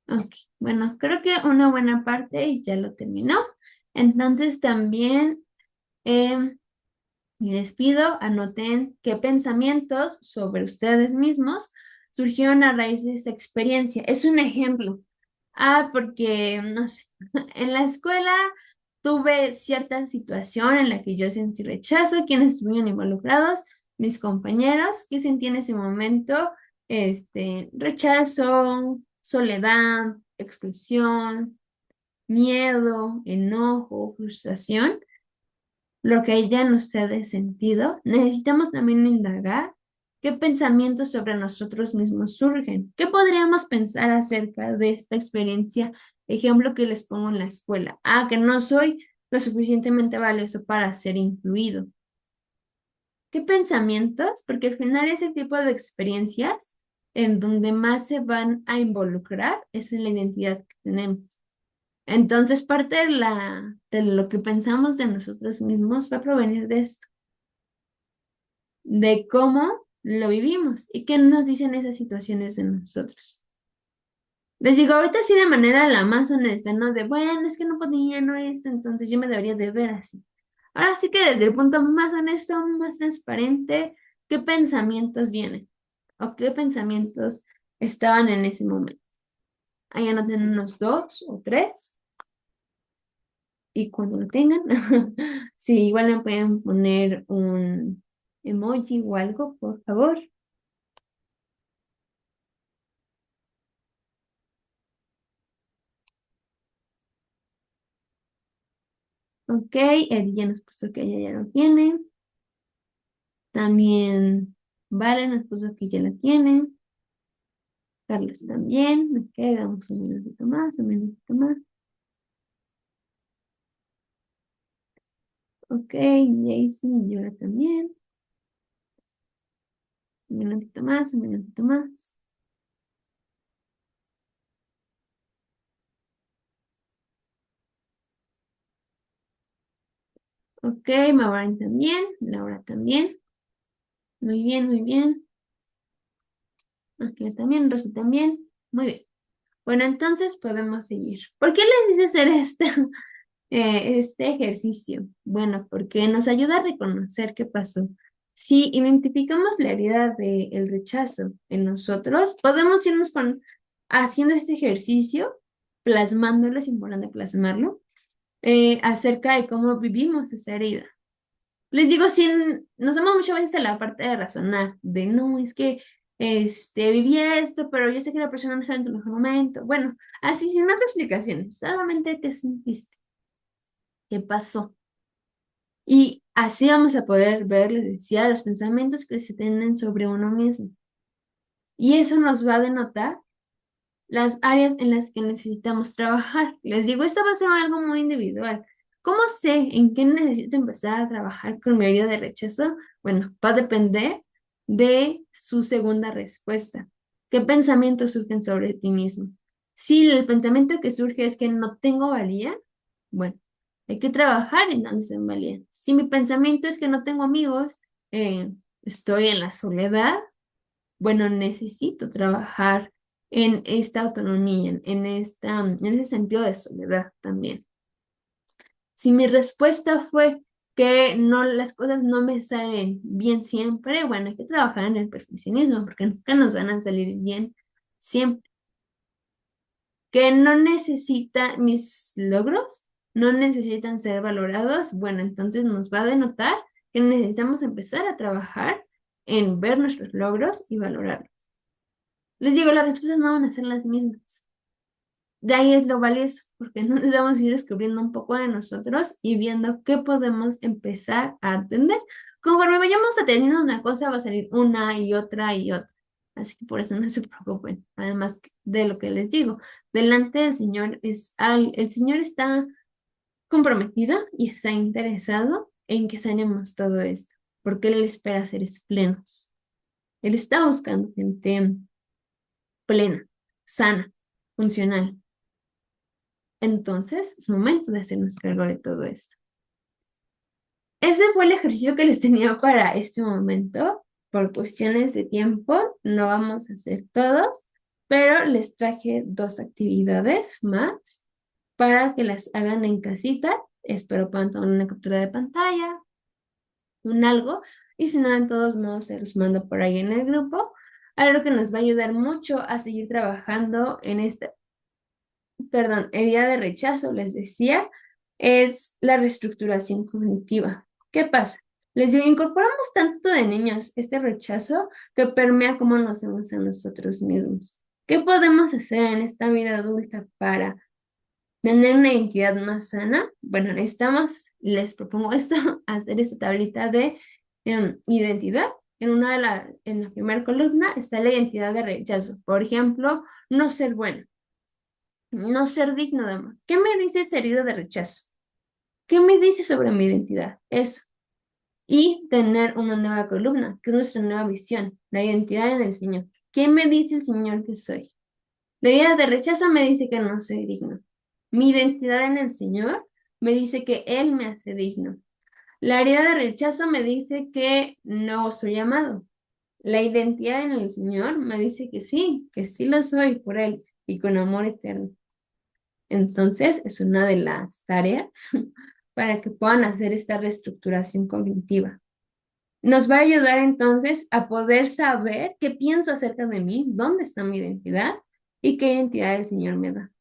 Ok, bueno, creo que una buena parte ya lo terminó. Entonces también em, les pido, anoten qué pensamientos sobre ustedes mismos surgieron a raíz de esta experiencia. Es un ejemplo. Ah, porque, no sé, en la escuela tuve cierta situación en la que yo sentí rechazo, quienes estuvieron involucrados, mis compañeros, que sentí en ese momento, rechazo, soledad, exclusión, miedo, enojo, frustración lo que hayan ustedes sentido, necesitamos también indagar qué pensamientos sobre nosotros mismos surgen. ¿Qué podríamos pensar acerca de esta experiencia? Ejemplo que les pongo en la escuela. Ah, que no soy lo suficientemente valioso para ser incluido. ¿Qué pensamientos? Porque al final ese tipo de experiencias en donde más se van a involucrar es en la identidad que tenemos. Entonces, parte de lo que pensamos de nosotros mismos va a provenir de esto, de cómo lo vivimos y qué nos dicen esas situaciones de nosotros. Les digo ahorita sí de manera la más honesta, ¿no? De, bueno, es que no podía, no esto, entonces yo me debería de ver así. Ahora sí que desde el punto más honesto, más transparente, ¿qué pensamientos vienen? ¿O qué pensamientos estaban en ese momento? Ahí anoten unos 2 o 3 y cuando lo tengan, sí, igual me pueden poner un emoji o algo, por favor. Ok, Eddie ya nos puso que ella ya lo tiene. También Valen, mi esposo que ya la tiene. Carlos también. Me quedamos un minutito más, un minutito más. Ok, Jason y Yora también. Un minutito más, un minutito más. Ok, Maureen también. Laura también. Muy bien, muy bien. Aquí también, Rosy también. Muy bien. Bueno, entonces podemos seguir. ¿Por qué les hice hacer este ejercicio? Bueno, porque nos ayuda a reconocer qué pasó. Si identificamos la herida del rechazo en nosotros, podemos irnos haciendo este ejercicio, plasmándolo, es importante plasmarlo, acerca de cómo vivimos esa herida. Les digo, si nos damos muchas veces a la parte de razonar, de no, es que viví esto, pero yo sé que la persona no está en tu mejor momento. Bueno, así sin más explicaciones, solamente qué sentiste, qué pasó. Y así vamos a poder ver, les decía, los pensamientos que se tienen sobre uno mismo. Y eso nos va a denotar las áreas en las que necesitamos trabajar. Les digo, esto va a ser algo muy individual. ¿Cómo sé en qué necesito empezar a trabajar con mi herida de rechazo? Bueno, va a depender de su segunda respuesta. ¿Qué pensamientos surgen sobre ti mismo? Si el pensamiento que surge es que no tengo valía, bueno, hay que trabajar en dándose en valía. Si mi pensamiento es que no tengo amigos, estoy en la soledad, bueno, necesito trabajar en esta autonomía, en ese sentido de soledad también. Si mi respuesta fue que no, las cosas no me salen bien siempre, bueno, hay que trabajar en el perfeccionismo porque nunca nos van a salir bien siempre. Que no necesita mis logros, no necesitan ser valorados, bueno, entonces nos va a denotar que necesitamos empezar a trabajar en ver nuestros logros y valorarlos. Les digo, las respuestas no van a ser las mismas. De ahí es lo valioso, porque nos vamos a ir descubriendo un poco de nosotros y viendo qué podemos empezar a atender. Conforme vayamos atendiendo una cosa, va a salir una y otra y otra. Así que por eso no se preocupen. Además de lo que les digo, delante del Señor el Señor está comprometido y está interesado en que sanemos todo esto, porque Él espera seres plenos. Él está buscando gente plena, sana, funcional. Entonces, es momento de hacernos cargo de todo esto. Ese fue el ejercicio que les tenía para este momento. Por cuestiones de tiempo, no vamos a hacer todos, pero les traje dos actividades más para que las hagan en casita. Espero puedan tomar una captura de pantalla, un algo, y si no, de todos modos, se los mando por ahí en el grupo. Algo que nos va a ayudar mucho a seguir trabajando en este herida de rechazo, les decía, es la reestructuración cognitiva. ¿Qué pasa? Les digo, incorporamos tanto de niños este rechazo que permea cómo nos vemos a nosotros mismos. ¿Qué podemos hacer en esta vida adulta para tener una identidad más sana? Bueno, les propongo esto, hacer esta tablita de identidad. En la primera columna está la identidad de rechazo. Por ejemplo, no ser bueno, no ser digno de amor. ¿Qué me dice esa herida de rechazo? ¿Qué me dice sobre mi identidad? Eso. Y tener una nueva columna, que es nuestra nueva visión, la identidad en el Señor. ¿Qué me dice el Señor que soy? La herida de rechazo me dice que no soy digno. Mi identidad en el Señor me dice que Él me hace digno. La herida de rechazo me dice que no soy amado. La identidad en el Señor me dice que sí lo soy por Él y con amor eterno. Entonces, es una de las tareas para que puedan hacer esta reestructuración cognitiva. Nos va a ayudar entonces a poder saber qué pienso acerca de mí, dónde está mi identidad y qué identidad el Señor me da.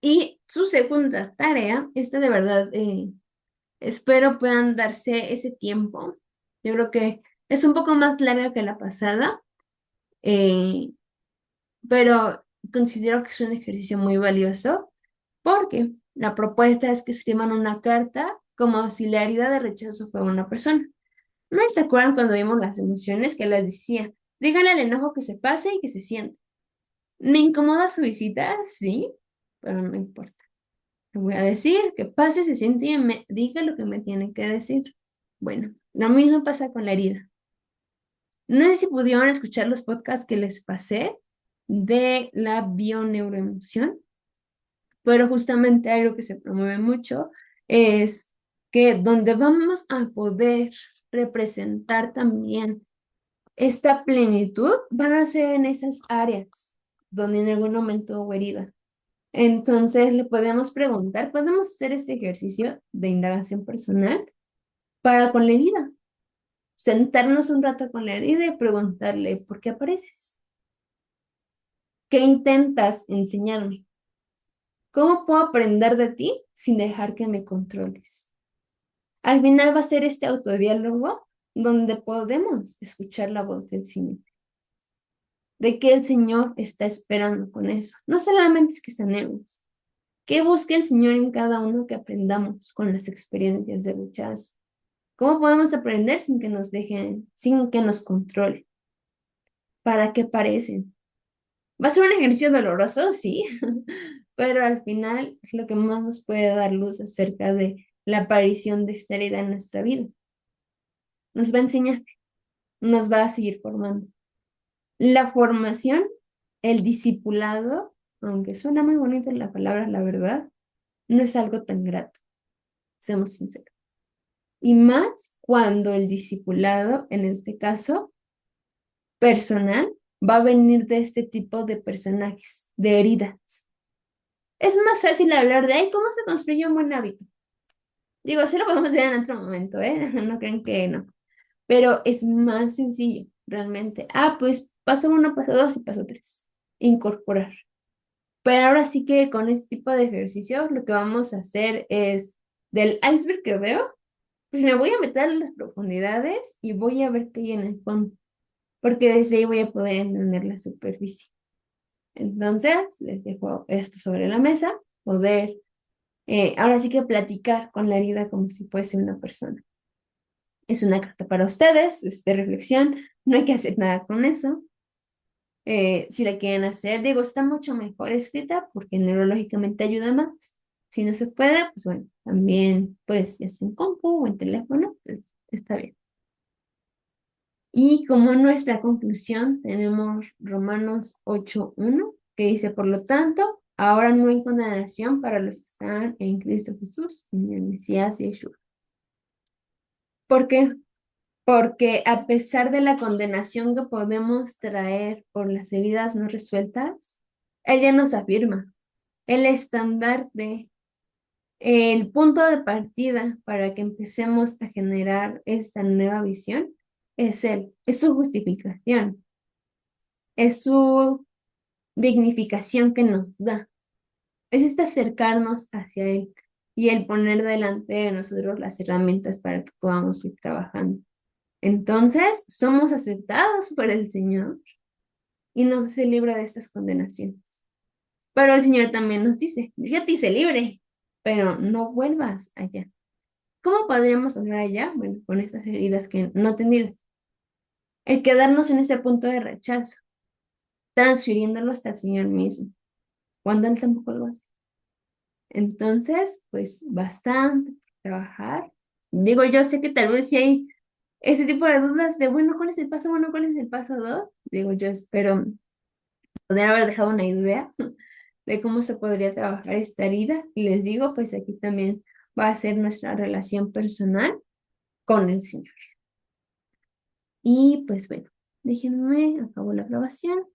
Y su segunda tarea, esta de verdad, espero puedan darse ese tiempo. Yo creo que es un poco más larga que la pasada, eh, pero considero que es un ejercicio muy valioso porque la propuesta es que escriban una carta como si la herida de rechazo fuera una persona. ¿No se acuerdan cuando vimos las emociones que les decía? Díganle al enojo que se pase y que se siente. ¿Me incomoda su visita? Sí, pero no importa. Le voy a decir que pase, se siente y me diga lo que me tiene que decir. Bueno, lo mismo pasa con la herida. No sé si pudieron escuchar los podcasts que les pasé de la bioneuroemoción, pero justamente algo que se promueve mucho es que donde vamos a poder representar también esta plenitud van a ser en esas áreas donde en algún momento hubo herida. Entonces le podemos preguntar, podemos hacer este ejercicio de indagación personal para con la herida. Sentarnos un rato con la herida y preguntarle, ¿por qué apareces? ¿Qué intentas enseñarme? ¿Cómo puedo aprender de ti sin dejar que me controles? Al final va a ser este autodiálogo donde podemos escuchar la voz del Señor, de qué el Señor está esperando con eso. No solamente es que sanemos, que busque el Señor en cada uno que aprendamos con las experiencias de rechazo. ¿Cómo podemos aprender sin que nos dejen, sin que nos controle? ¿Para qué parecen? Va a ser un ejercicio doloroso, sí, pero al final es lo que más nos puede dar luz acerca de la aparición de esta herida en nuestra vida. Nos va a enseñar, nos va a seguir formando. La formación, el discipulado, aunque suena muy bonita la palabra, la verdad, no es algo tan grato, seamos sinceros. Y más cuando el discipulado, en este caso, personal, va a venir de este tipo de personajes, de heridas. Es más fácil hablar de, ay, ¿cómo se construye un buen hábito? Digo, sí lo podemos hacer en otro momento, ¿eh? No creen que no. Pero es más sencillo, realmente. Ah, pues paso uno, paso dos y paso tres. Incorporar. Pero ahora sí que con este tipo de ejercicios lo que vamos a hacer es, del iceberg que veo, pues me voy a meter en las profundidades y voy a ver qué hay en el fondo, porque desde ahí voy a poder entender la superficie. Entonces, les dejo esto sobre la mesa, poder, ahora sí que platicar con la herida como si fuese una persona. Es una carta para ustedes, es de reflexión, no hay que hacer nada con eso. Si la quieren hacer, digo, está mucho mejor escrita porque neurológicamente ayuda más. Si no se puede, pues bueno, también pues ya sea en compu o en teléfono, pues está bien. Y como nuestra conclusión tenemos Romanos 8:1 que dice, por lo tanto, ahora no hay condenación para los que están en Cristo Jesús, en el Mesías Yeshua. ¿Por qué? Porque a pesar de la condenación que podemos traer por las heridas no resueltas, ella nos afirma el estandarte, el punto de partida para que empecemos a generar esta nueva visión es Él, es su justificación, es su dignificación que nos da, es este acercarnos hacia Él y el poner delante de nosotros las herramientas para que podamos ir trabajando. Entonces, somos aceptados por el Señor y nos hace libre de estas condenaciones. Pero el Señor también nos dice, ya te hice libre, pero no vuelvas allá. ¿Cómo podríamos lograr allá? Bueno, con estas heridas que no atendidas. El quedarnos en ese punto de rechazo, transfiriéndolo hasta el Señor mismo, cuando Él tampoco lo hace. Entonces, pues bastante trabajar. Digo, yo sé que tal vez si hay ese tipo de dudas de, bueno, ¿cuál es el paso uno? ¿Cuál es el paso dos? Digo, yo espero poder haber dejado una idea de cómo se podría trabajar esta herida. Y les digo, pues aquí también va a ser nuestra relación personal con el Señor. Y pues bueno, déjenme, acabo la grabación.